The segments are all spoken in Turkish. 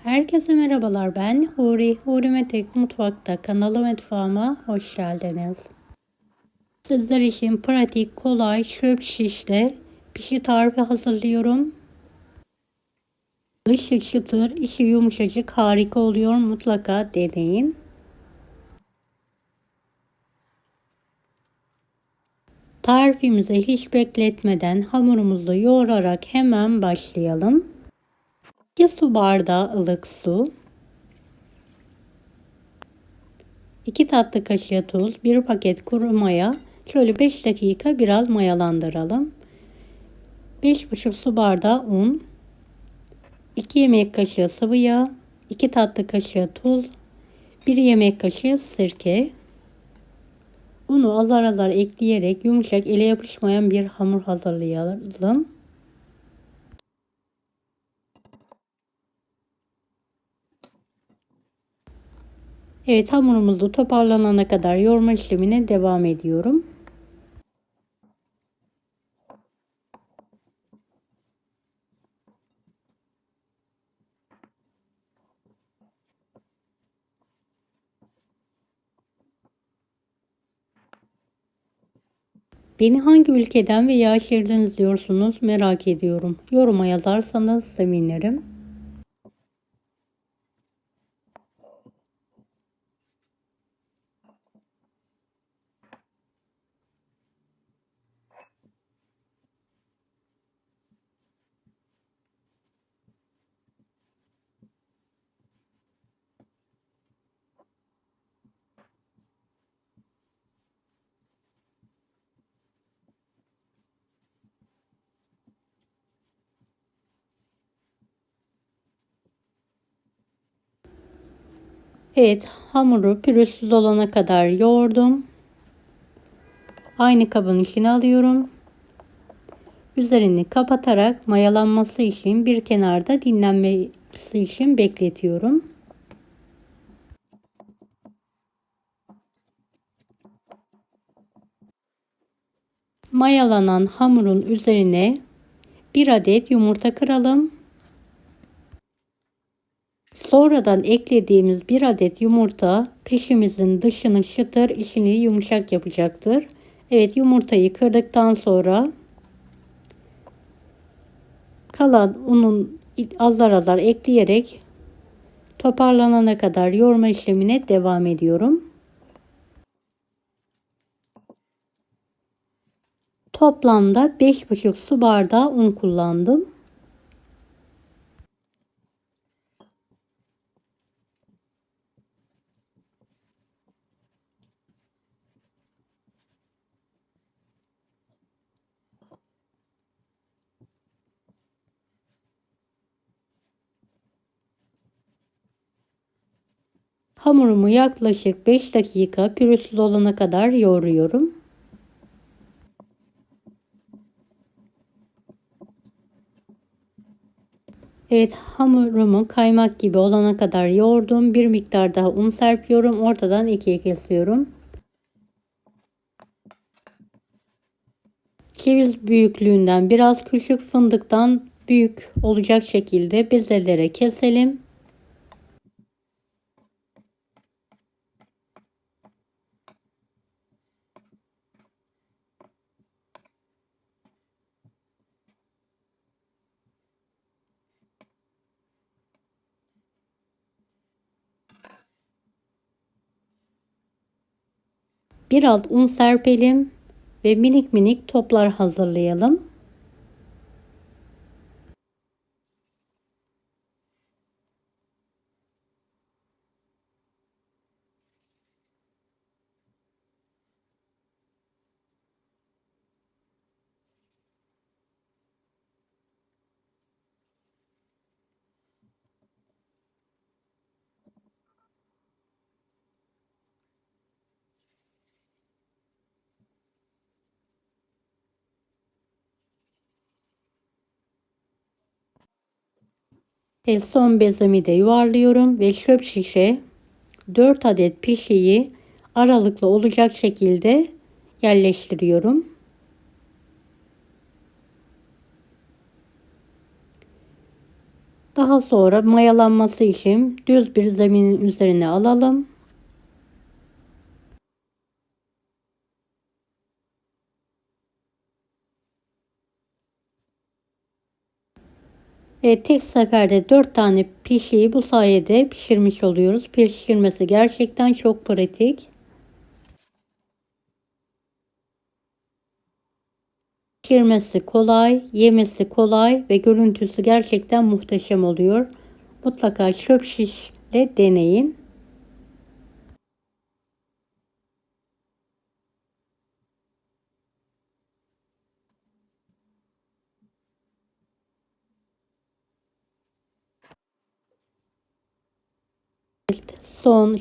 Herkese merhabalar, ben Huri. Huri Metek Mutfak'ta kanalı mutfağıma hoş geldiniz. Sizler için pratik, kolay, çöp şişle pişi tarifi hazırlıyorum. Dışı çıtır, içi yumuşacık, harika oluyor. Mutlaka deneyin. Tarifimize hiç bekletmeden hamurumuzu yoğurarak hemen başlayalım. 2 su bardağı ılık su, 2 tatlı kaşığı tuz, 1 paket kuru maya, şöyle 5 dakika biraz mayalandıralım. 5,5 su bardağı un, 2 yemek kaşığı sıvı yağ, 2 tatlı kaşığı tuz, 1 yemek kaşığı sirke. Unu azar azar ekleyerek yumuşak, ele yapışmayan bir hamur hazırlayalım. Evet, hamurumuzu toparlanana kadar yoğurma işlemine devam ediyorum. Beni hangi ülkeden veya şehirden izliyorsunuz merak ediyorum. Yoruma yazarsanız sevinirim. Evet, hamuru pürüzsüz olana kadar yoğurdum. Aynı kabın içine alıyorum. Üzerini kapatarak mayalanması için bir kenarda dinlenmesi için bekletiyorum. Mayalanan hamurun üzerine 1 adet yumurta kıralım. Sonradan eklediğimiz 1 adet yumurta pişimizin dışını çıtır, içini yumuşak yapacaktır. Evet, yumurtayı kırdıktan sonra kalan unun azar azar ekleyerek toparlanana kadar yoğurma işlemine devam ediyorum. Toplamda 5,5 su bardağı un kullandım. Hamurumu yaklaşık 5 dakika pürüzsüz olana kadar yoğuruyorum. Evet, hamurumu kaymak gibi olana kadar yoğurdum. Bir miktar daha un serpiyorum. Ortadan ikiye kesiyorum. Ceviz büyüklüğünden biraz küçük, fındıktan büyük olacak şekilde bezelere keselim. Biraz un serpelim ve minik minik toplar hazırlayalım. Son bezemi de yuvarlıyorum ve çöp şişe 4 adet pişiyi aralıklı olacak şekilde yerleştiriyorum. Daha sonra mayalanması için düz bir zeminin üzerine alalım. Tek seferde 4 tane pişiyi bu sayede pişirmiş oluyoruz. Pişirmesi gerçekten çok pratik. Pişirmesi kolay, yemesi kolay ve görüntüsü gerçekten muhteşem oluyor. Mutlaka çöp şişle deneyin. Son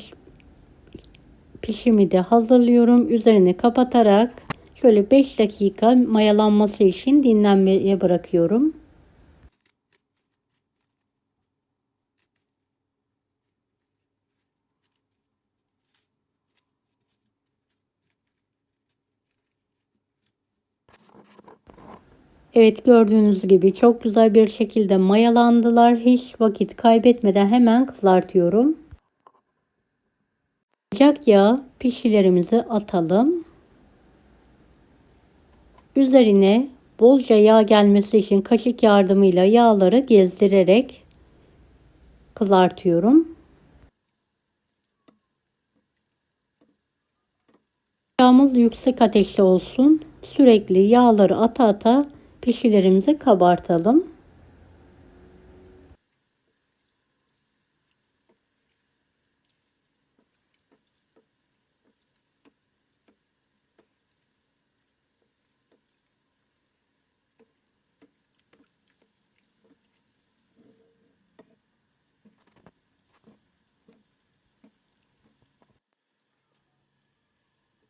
pişimi de hazırlıyorum. Üzerini kapatarak şöyle 5 dakika mayalanması için dinlenmeye bırakıyorum. Evet, gördüğünüz gibi çok güzel bir şekilde mayalandılar. Hiç vakit kaybetmeden hemen kızartıyorum. Sıcak yağ pişilerimizi atalım. Üzerine bolca yağ gelmesi için kaşık yardımıyla yağları gezdirerek kızartıyorum. Yağımız yüksek ateşte olsun. Sürekli yağları ata ata pişilerimizi kabartalım.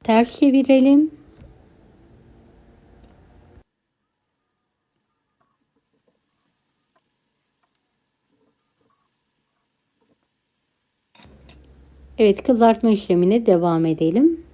Ters çevirelim. Evet, kızartma işlemine devam edelim.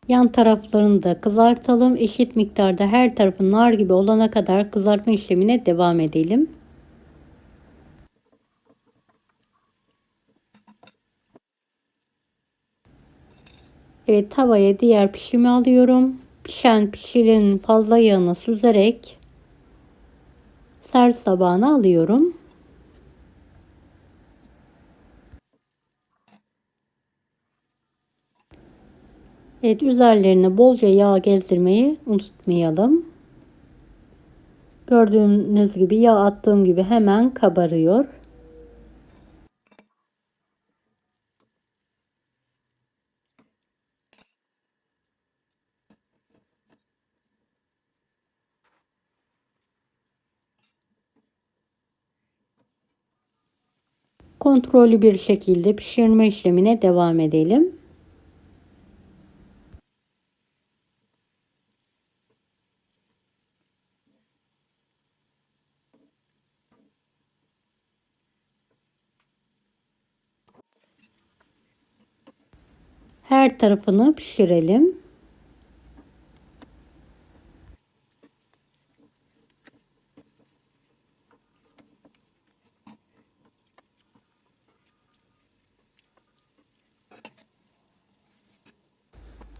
Yan taraflarını da kızartalım. Eşit miktarda her tarafı nar gibi olana kadar kızartma işlemine devam edelim. Evet, tavaya diğer pişimi alıyorum. Pişen pişilerin fazla yağını süzerek servis tabağına alıyorum. Evet, üzerlerine bolca yağ gezdirmeyi unutmayalım. Gördüğünüz gibi yağ attığım gibi hemen kabarıyor. Kontrollü bir şekilde pişirme işlemine devam edelim. Her tarafını pişirelim.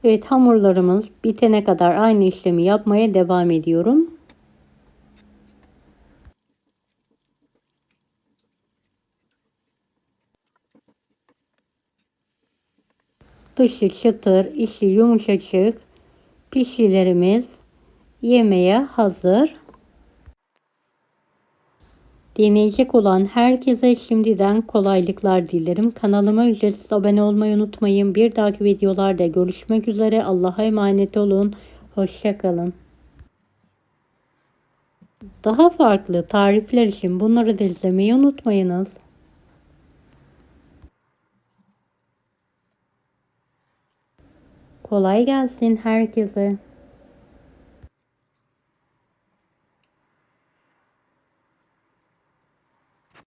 Evet, hamurlarımız bitene kadar aynı işlemi yapmaya devam ediyorum. Dışı çıtır, içi yumuşacık pişilerimiz yemeğe hazır. Deneyecek olan herkese şimdiden kolaylıklar dilerim. Kanalıma ücretsiz abone olmayı unutmayın. Bir dahaki videolarda görüşmek üzere. Allah'a emanet olun. Hoşça kalın. Daha farklı tarifler için bunları da izlemeyi unutmayınız. Kolay gelsin herkese.